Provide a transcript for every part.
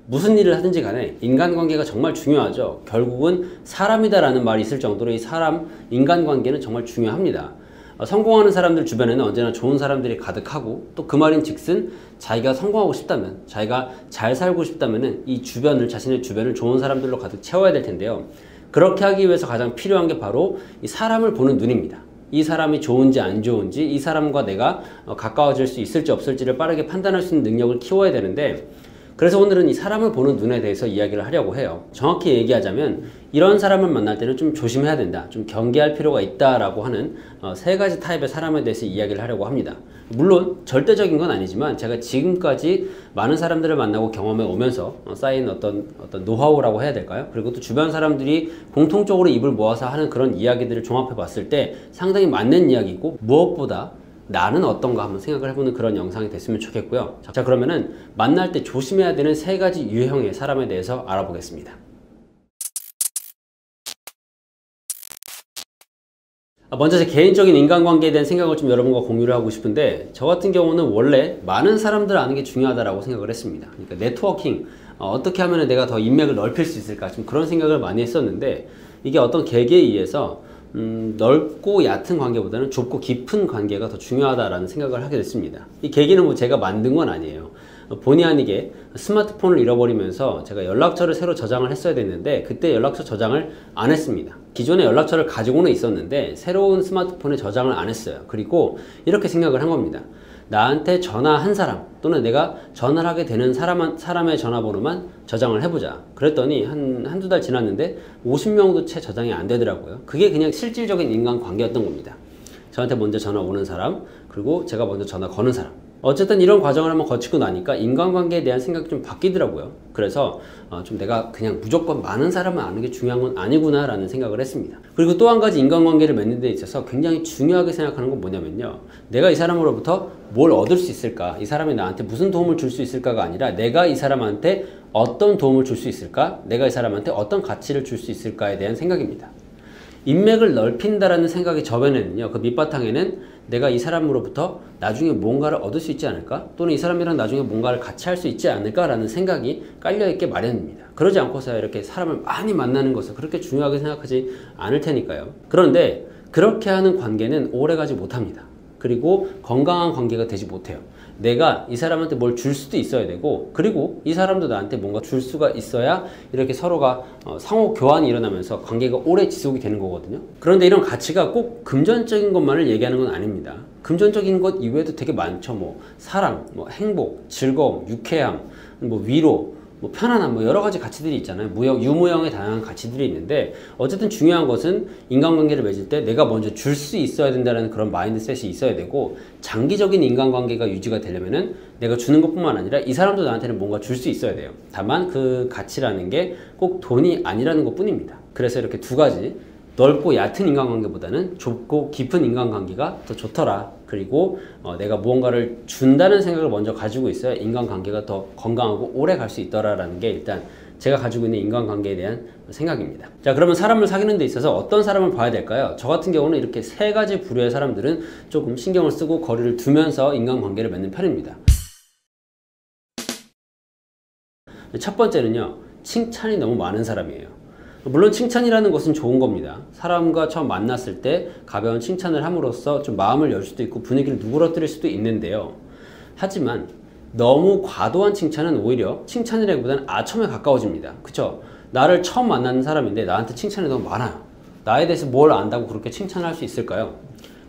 무슨 일을 하든지 간에 인간관계가 정말 중요하죠. 결국은 사람이다라는 말이 있을 정도로 이 인간관계는 정말 중요합니다. 성공하는 사람들 주변에는 언제나 좋은 사람들이 가득하고, 또 그 말인 즉슨 자기가 성공하고 싶다면, 자기가 잘 살고 싶다면 이 자신의 주변을 좋은 사람들로 가득 채워야 될 텐데요. 그렇게 하기 위해서 가장 필요한 게 바로 이 사람을 보는 눈입니다. 이 사람이 좋은지 안 좋은지, 이 사람과 내가 가까워질 수 있을지 없을지를 빠르게 판단할 수 있는 능력을 키워야 되는데, 그래서 오늘은 이 사람을 보는 눈에 대해서 이야기를 하려고 해요. 정확히 얘기하자면 이런 사람을 만날 때는 좀 조심해야 된다, 좀 경계할 필요가 있다라고 하는 세 가지 타입의 사람에 대해서 이야기를 하려고 합니다. 물론 절대적인 건 아니지만 제가 지금까지 많은 사람들을 만나고 경험해 오면서 쌓인 어떤 노하우라고 해야 될까요? 그리고 또 주변 사람들이 공통적으로 입을 모아서 하는 그런 이야기들을 종합해 봤을 때 상당히 맞는 이야기고, 무엇보다 나는 어떤가 한번 생각을 해보는 그런 영상이 됐으면 좋겠고요. 자, 그러면은 만날 때 조심해야 되는 세 가지 유형의 사람에 대해서 알아보겠습니다. 먼저 제 개인적인 인간관계에 대한 생각을 좀 여러분과 공유를 하고 싶은데, 저 같은 경우는 원래 많은 사람들을 아는 게 중요하다고 생각을 했습니다. 그러니까 네트워킹, 어떻게 하면 내가 더 인맥을 넓힐 수 있을까, 좀 그런 생각을 많이 했었는데, 이게 어떤 계기에 의해서 넓고 얕은 관계보다는 좁고 깊은 관계가 더 중요하다라는 생각을 하게 됐습니다. 이 계기는 뭐 제가 만든 건 아니에요. 본의 아니게 스마트폰을 잃어버리면서 제가 연락처를 새로 저장을 했어야 됐는데, 그때 연락처 저장을 안 했습니다. 기존에 연락처를 가지고는 있었는데 새로운 스마트폰에 저장을 안 했어요. 그리고 이렇게 생각을 한 겁니다. 나한테 전화한 사람, 또는 내가 전화를 하게 되는 사람의 전화번호만 저장을 해보자. 그랬더니 한두 달 지났는데 50명도 채 저장이 안 되더라고요. 그게 그냥 실질적인 인간관계였던 겁니다. 저한테 먼저 전화 오는 사람, 그리고 제가 먼저 전화 거는 사람. 어쨌든 이런 과정을 한번 거치고 나니까 인간관계에 대한 생각이 좀 바뀌더라고요. 그래서 좀 내가 그냥 무조건 많은 사람을 아는 게 중요한 건 아니구나 라는 생각을 했습니다. 그리고 또 한 가지 인간관계를 맺는 데 있어서 굉장히 중요하게 생각하는 건 뭐냐면요, 내가 이 사람으로부터 뭘 얻을 수 있을까, 이 사람이 나한테 무슨 도움을 줄 수 있을까가 아니라 내가 이 사람한테 어떤 도움을 줄 수 있을까, 내가 이 사람한테 어떤 가치를 줄 수 있을까에 대한 생각입니다. 인맥을 넓힌다라는 생각의 저변에는요, 그 밑바탕에는 내가 이 사람으로부터 나중에 뭔가를 얻을 수 있지 않을까, 또는 이 사람이랑 나중에 뭔가를 같이 할 수 있지 않을까라는 생각이 깔려있게 마련입니다. 그러지 않고서 이렇게 사람을 많이 만나는 것을 그렇게 중요하게 생각하지 않을 테니까요. 그런데 그렇게 하는 관계는 오래가지 못합니다. 그리고 건강한 관계가 되지 못해요. 내가 이 사람한테 뭘 줄 수도 있어야 되고, 그리고 이 사람도 나한테 뭔가 줄 수가 있어야 이렇게 서로가 상호 교환이 일어나면서 관계가 오래 지속이 되는 거거든요. 그런데 이런 가치가 꼭 금전적인 것만을 얘기하는 건 아닙니다. 금전적인 것 이외에도 되게 많죠. 뭐 사랑, 뭐 행복, 즐거움, 유쾌함, 뭐 위로, 뭐 편안함, 뭐 여러 가지 가치들이 있잖아요. 유무형의 다양한 가치들이 있는데, 어쨌든 중요한 것은 인간관계를 맺을 때 내가 먼저 줄 수 있어야 된다는 그런 마인드셋이 있어야 되고, 장기적인 인간관계가 유지가 되려면은 내가 주는 것뿐만 아니라 이 사람도 나한테는 뭔가 줄 수 있어야 돼요. 다만 그 가치라는 게 꼭 돈이 아니라는 것 뿐입니다. 그래서 이렇게 두 가지, 넓고 얕은 인간관계보다는 좁고 깊은 인간관계가 더 좋더라. 그리고 내가 무언가를 준다는 생각을 먼저 가지고 있어야 인간관계가 더 건강하고 오래 갈 수 있더라라는 게 일단 제가 가지고 있는 인간관계에 대한 생각입니다. 자, 그러면 사람을 사귀는 데 있어서 어떤 사람을 봐야 될까요? 저 같은 경우는 이렇게 세 가지 부류의 사람들은 조금 신경을 쓰고 거리를 두면서 인간관계를 맺는 편입니다. 첫 번째는요, 칭찬이 너무 많은 사람이에요. 물론 칭찬이라는 것은 좋은 겁니다. 사람과 처음 만났을 때 가벼운 칭찬을 함으로써 좀 마음을 열 수도 있고 분위기를 누그러뜨릴 수도 있는데요. 하지만 너무 과도한 칭찬은 오히려 칭찬이라기보다는 아첨에 가까워집니다. 그쵸? 나를 처음 만나는 사람인데 나한테 칭찬이 너무 많아요. 나에 대해서 뭘 안다고 그렇게 칭찬할 수 있을까요?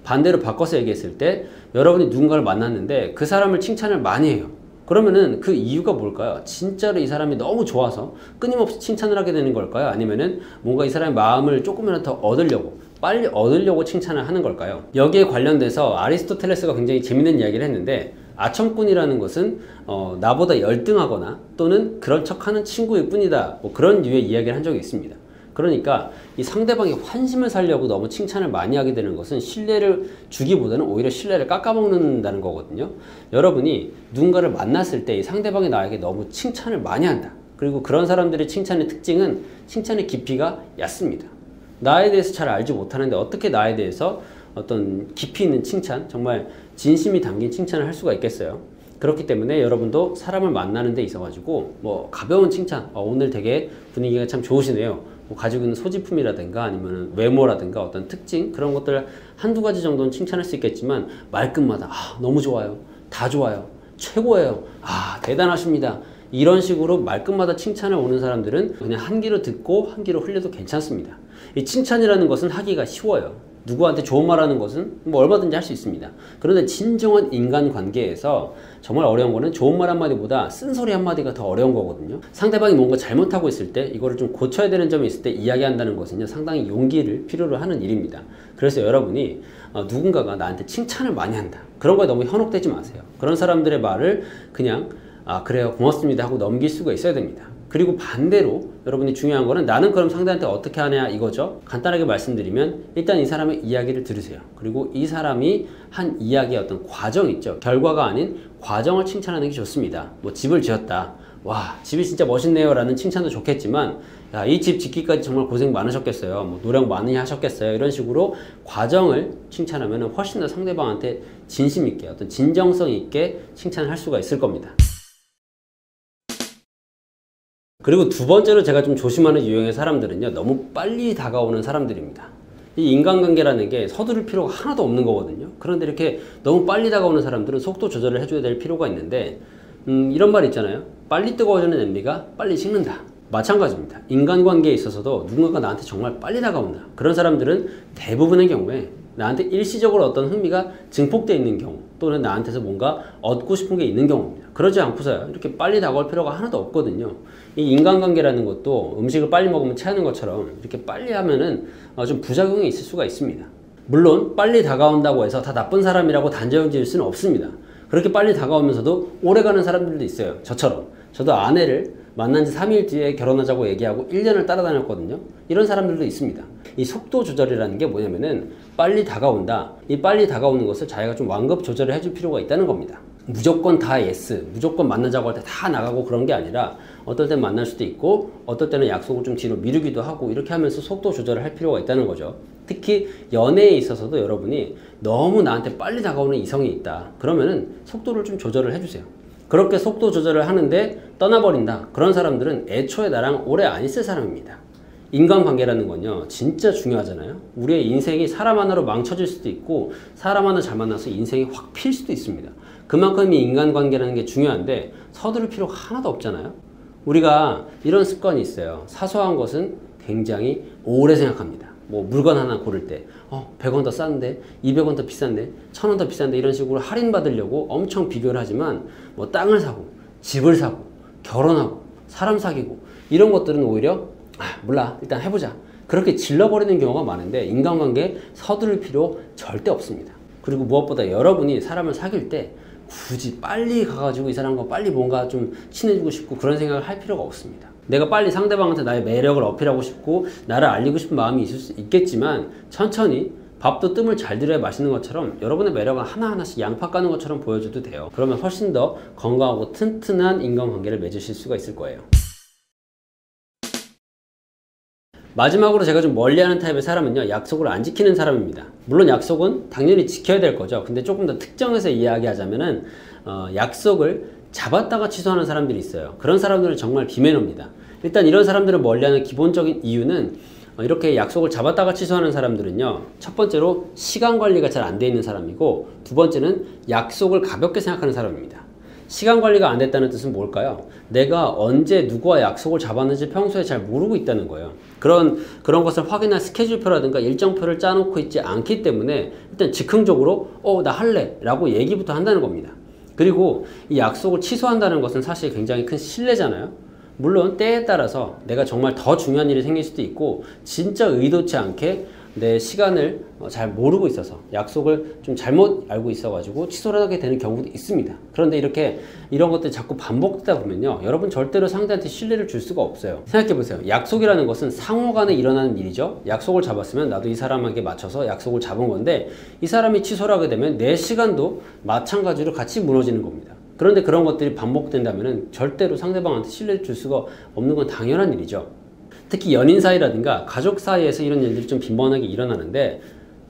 반대로 바꿔서 얘기했을 때, 여러분이 누군가를 만났는데 그 사람을 칭찬을 많이 해요. 그러면은 그 이유가 뭘까요? 진짜로 이 사람이 너무 좋아서 끊임없이 칭찬을 하게 되는 걸까요? 아니면은 뭔가 이 사람의 마음을 조금이라도 더 얻으려고, 빨리 얻으려고 칭찬을 하는 걸까요? 여기에 관련돼서 아리스토텔레스가 굉장히 재밌는 이야기를 했는데, 아첨꾼이라는 것은 나보다 열등하거나 또는 그런 척하는 친구일 뿐이다, 뭐 그런 류의 이야기를 한 적이 있습니다. 그러니까 이 상대방의 환심을 사려고 너무 칭찬을 많이 하게 되는 것은 신뢰를 주기보다는 오히려 신뢰를 깎아먹는다는 거거든요. 여러분이 누군가를 만났을 때 이 상대방이 나에게 너무 칭찬을 많이 한다. 그리고 그런 사람들의 칭찬의 특징은 칭찬의 깊이가 얕습니다. 나에 대해서 잘 알지 못하는데 어떻게 나에 대해서 어떤 깊이 있는 칭찬, 정말 진심이 담긴 칭찬을 할 수가 있겠어요? 그렇기 때문에 여러분도 사람을 만나는 데 있어가지고 뭐 가벼운 칭찬, 오늘 되게 분위기가 참 좋으시네요, 뭐 가지고 있는 소지품이라든가 아니면 외모라든가 어떤 특징, 그런 것들 한두 가지 정도는 칭찬할 수 있겠지만 말끝마다 너무 좋아요, 다 좋아요, 최고예요, 대단하십니다, 이런 식으로 말끝마다 칭찬을 오는 사람들은 그냥 한 귀로 듣고 한 귀로 흘려도 괜찮습니다. 이 칭찬이라는 것은 하기가 쉬워요. 누구한테 좋은 말 하는 것은 뭐 얼마든지 할 수 있습니다. 그런데 진정한 인간관계에서 정말 어려운 거는 좋은 말 한마디보다 쓴소리 한마디가 더 어려운 거거든요. 상대방이 뭔가 잘못하고 있을 때 이거를 좀 고쳐야 되는 점이 있을 때 이야기한다는 것은요, 상당히 용기를 필요로 하는 일입니다. 그래서 여러분이 누군가가 나한테 칭찬을 많이 한다, 그런 거에 너무 현혹되지 마세요. 그런 사람들의 말을 그냥 그래요, 고맙습니다 하고 넘길 수가 있어야 됩니다. 그리고 반대로 여러분이 중요한 거는 나는 그럼 상대한테 어떻게 하냐 이거죠. 간단하게 말씀드리면 일단 이 사람의 이야기를 들으세요. 그리고 이 사람이 한 이야기의 어떤 과정 있죠, 결과가 아닌 과정을 칭찬하는 게 좋습니다. 뭐 집을 지었다, 와 집이 진짜 멋있네요 라는 칭찬도 좋겠지만, 야, 이 집 짓기까지 정말 고생 많으셨겠어요, 뭐 노력 많이 하셨겠어요, 이런 식으로 과정을 칭찬하면 훨씬 더 상대방한테 진심 있게, 어떤 진정성 있게 칭찬을 할 수가 있을 겁니다. 그리고 두 번째로 제가 좀 조심하는 유형의 사람들은요, 너무 빨리 다가오는 사람들입니다. 이 인간관계라는 게 서두를 필요가 하나도 없는 거거든요. 그런데 이렇게 너무 빨리 다가오는 사람들은 속도 조절을 해줘야 될 필요가 있는데, 이런 말 있잖아요, 빨리 뜨거워지는 냄비가 빨리 식는다. 마찬가지입니다. 인간관계에 있어서도 누군가가 나한테 정말 빨리 다가온다, 그런 사람들은 대부분의 경우에 나한테 일시적으로 어떤 흥미가 증폭되어 있는 경우, 또는 나한테서 뭔가 얻고 싶은 게 있는 경우입니다. 그러지 않고서야 이렇게 빨리 다가올 필요가 하나도 없거든요. 이 인간관계라는 것도 음식을 빨리 먹으면 체하는 것처럼 이렇게 빨리 하면은 좀 부작용이 있을 수가 있습니다. 물론 빨리 다가온다고 해서 다 나쁜 사람이라고 단정 지을 수는 없습니다. 그렇게 빨리 다가오면서도 오래가는 사람들도 있어요. 저처럼. 저도 아내를 만난 지 3일 뒤에 결혼하자고 얘기하고 1년을 따라다녔거든요. 이런 사람들도 있습니다. 이 속도 조절이라는 게 뭐냐면은 빨리 다가온다, 이 빨리 다가오는 것을 자기가 좀 완급 조절을 해줄 필요가 있다는 겁니다. 무조건 다 예스, 무조건 만나자고 할 때 다 나가고 그런 게 아니라 어떨 땐 만날 수도 있고 어떨 때는 약속을 좀 뒤로 미루기도 하고, 이렇게 하면서 속도 조절을 할 필요가 있다는 거죠. 특히 연애에 있어서도 여러분이 너무 나한테 빨리 다가오는 이성이 있다, 그러면은 속도를 좀 조절을 해주세요. 그렇게 속도 조절을 하는데 떠나버린다, 그런 사람들은 애초에 나랑 오래 안 있을 사람입니다. 인간관계라는 건요, 진짜 중요하잖아요. 우리의 인생이 사람 하나로 망쳐질 수도 있고 사람 하나 잘 만나서 인생이 확 필 수도 있습니다. 그만큼 이 인간관계라는 게 중요한데 서두를 필요가 하나도 없잖아요. 우리가 이런 습관이 있어요. 사소한 것은 굉장히 오래 생각합니다. 뭐 물건 하나 고를 때 100원 더 싼데, 200원 더 비싼데, 1000원 더 비싼데, 이런 식으로 할인 받으려고 엄청 비교를 하지만 뭐 땅을 사고 집을 사고 결혼하고 사람 사귀고 이런 것들은 오히려 몰라 일단 해보자, 그렇게 질러버리는 경우가 많은데 인간관계에 서두를 필요 절대 없습니다. 그리고 무엇보다 여러분이 사람을 사귈 때 굳이 빨리 가가지고 이 사람과 빨리 뭔가 좀 친해지고 싶고 그런 생각을 할 필요가 없습니다. 내가 빨리 상대방한테 나의 매력을 어필하고 싶고 나를 알리고 싶은 마음이 있을 수 있겠지만, 천천히 밥도 뜸을 잘 들여야 맛있는 것처럼 여러분의 매력은 하나하나씩 양파 까는 것처럼 보여줘도 돼요. 그러면 훨씬 더 건강하고 튼튼한 인간관계를 맺으실 수가 있을 거예요. 마지막으로 제가 좀 멀리하는 타입의 사람은요, 약속을 안 지키는 사람입니다. 물론 약속은 당연히 지켜야 될 거죠. 근데 조금 더 특정해서 이야기하자면은 약속을 잡았다가 취소하는 사람들이 있어요. 그런 사람들은 정말 비매너입니다. 일단 이런 사람들을 멀리하는 기본적인 이유는, 이렇게 약속을 잡았다가 취소하는 사람들은요, 첫 번째로 시간 관리가 잘 안 돼 있는 사람이고, 두 번째는 약속을 가볍게 생각하는 사람입니다. 시간 관리가 안 됐다는 뜻은 뭘까요? 내가 언제 누구와 약속을 잡았는지 평소에 잘 모르고 있다는 거예요. 그런 것을 확인할 스케줄표라든가 일정표를 짜놓고 있지 않기 때문에 일단 즉흥적으로 나 할래 라고 얘기부터 한다는 겁니다. 그리고 이 약속을 취소한다는 것은 사실 굉장히 큰 신뢰잖아요. 물론 때에 따라서 내가 정말 더 중요한 일이 생길 수도 있고, 진짜 의도치 않게 내 시간을 잘 모르고 있어서 약속을 좀 잘못 알고 있어가지고 취소를 하게 되는 경우도 있습니다. 그런데 이런 것들이 자꾸 반복되다 보면요, 여러분 절대로 상대한테 신뢰를 줄 수가 없어요. 생각해보세요. 약속이라는 것은 상호간에 일어나는 일이죠. 약속을 잡았으면 나도 이 사람에게 맞춰서 약속을 잡은 건데, 이 사람이 취소를 하게 되면 내 시간도 마찬가지로 같이 무너지는 겁니다. 그런데 그런 것들이 반복된다면 절대로 상대방한테 신뢰를 줄 수가 없는 건 당연한 일이죠. 특히 연인 사이라든가 가족 사이에서 이런 일들이 좀 빈번하게 일어나는데,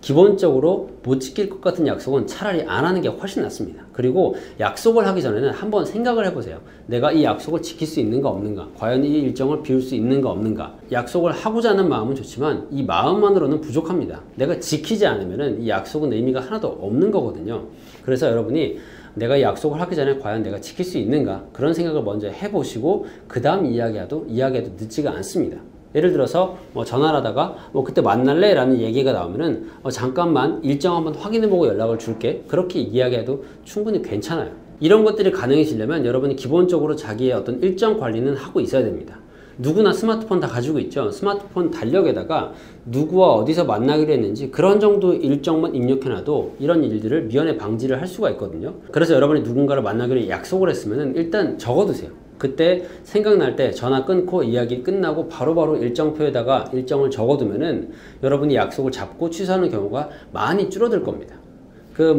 기본적으로 못 지킬 것 같은 약속은 차라리 안 하는 게 훨씬 낫습니다. 그리고 약속을 하기 전에는 한번 생각을 해보세요. 내가 이 약속을 지킬 수 있는가 없는가, 과연 이 일정을 비울 수 있는가 없는가. 약속을 하고자 하는 마음은 좋지만 이 마음만으로는 부족합니다. 내가 지키지 않으면 이 약속은 의미가 하나도 없는 거거든요. 그래서 여러분이 내가 이 약속을 하기 전에 과연 내가 지킬 수 있는가, 그런 생각을 먼저 해보시고 그 다음 이야기해도 늦지가 않습니다. 예를 들어서 전화를 하다가 그때 만날래? 라는 얘기가 나오면은 잠깐만 일정 한번 확인해보고 연락을 줄게, 그렇게 이야기해도 충분히 괜찮아요. 이런 것들이 가능해지려면 여러분이 기본적으로 자기의 어떤 일정 관리는 하고 있어야 됩니다. 누구나 스마트폰 다 가지고 있죠. 스마트폰 달력에다가 누구와 어디서 만나기로 했는지 그런 정도 일정만 입력해놔도 이런 일들을 미연에 방지를 할 수가 있거든요. 그래서 여러분이 누군가를 만나기로 약속을 했으면 일단 적어두세요. 그때 생각날 때 전화 끊고 이야기 끝나고 바로바로 일정표에다가 일정을 적어두면은 여러분이 약속을 잡고 취소하는 경우가 많이 줄어들 겁니다.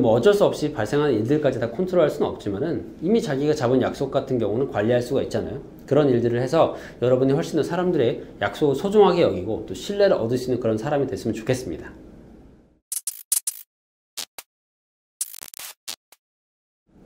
어쩔 수 없이 발생하는 일들까지 다 컨트롤할 수는 없지만은 이미 자기가 잡은 약속 같은 경우는 관리할 수가 있잖아요. 그런 일들을 해서 여러분이 훨씬 더 사람들의 약속을 소중하게 여기고 또 신뢰를 얻을 수 있는 그런 사람이 됐으면 좋겠습니다.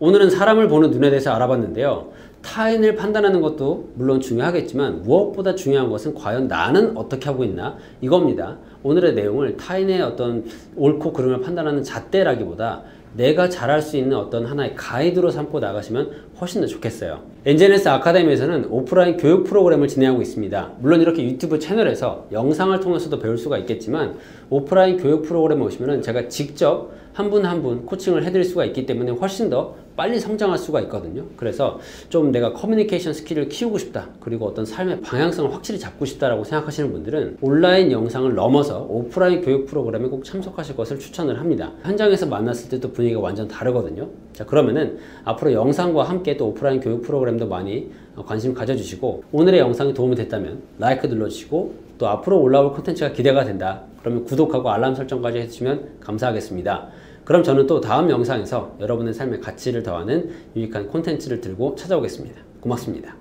오늘은 사람을 보는 눈에 대해서 알아봤는데요. 타인을 판단하는 것도 물론 중요하겠지만 무엇보다 중요한 것은 과연 나는 어떻게 하고 있나, 이겁니다. 오늘의 내용을 타인의 어떤 옳고 그름을 판단하는 잣대라기보다 내가 잘할 수 있는 어떤 하나의 가이드로 삼고 나가시면 훨씬 더 좋겠어요. 엔젤네스 아카데미에서는 오프라인 교육 프로그램을 진행하고 있습니다. 물론 이렇게 유튜브 채널에서 영상을 통해서도 배울 수가 있겠지만 오프라인 교육 프로그램에 오시면은 제가 직접 한 분 한 분 코칭을 해드릴 수가 있기 때문에 훨씬 더 빨리 성장할 수가 있거든요. 그래서 좀 내가 커뮤니케이션 스킬을 키우고 싶다, 그리고 어떤 삶의 방향성을 확실히 잡고 싶다라고 생각하시는 분들은 온라인 영상을 넘어서 오프라인 교육 프로그램에 꼭 참석하실 것을 추천을 합니다. 현장에서 만났을 때 또 분위기가 완전 다르거든요. 자, 그러면은 앞으로 영상과 함께 또 오프라인 교육 프로그램도 많이 관심 가져주시고, 오늘의 영상이 도움이 됐다면 라이크 눌러주시고, 또 앞으로 올라올 콘텐츠가 기대가 된다 그러면 구독하고 알람 설정까지 해주시면 감사하겠습니다. 그럼 저는 또 다음 영상에서 여러분의 삶의 가치를 더하는 유익한 콘텐츠를 들고 찾아오겠습니다. 고맙습니다.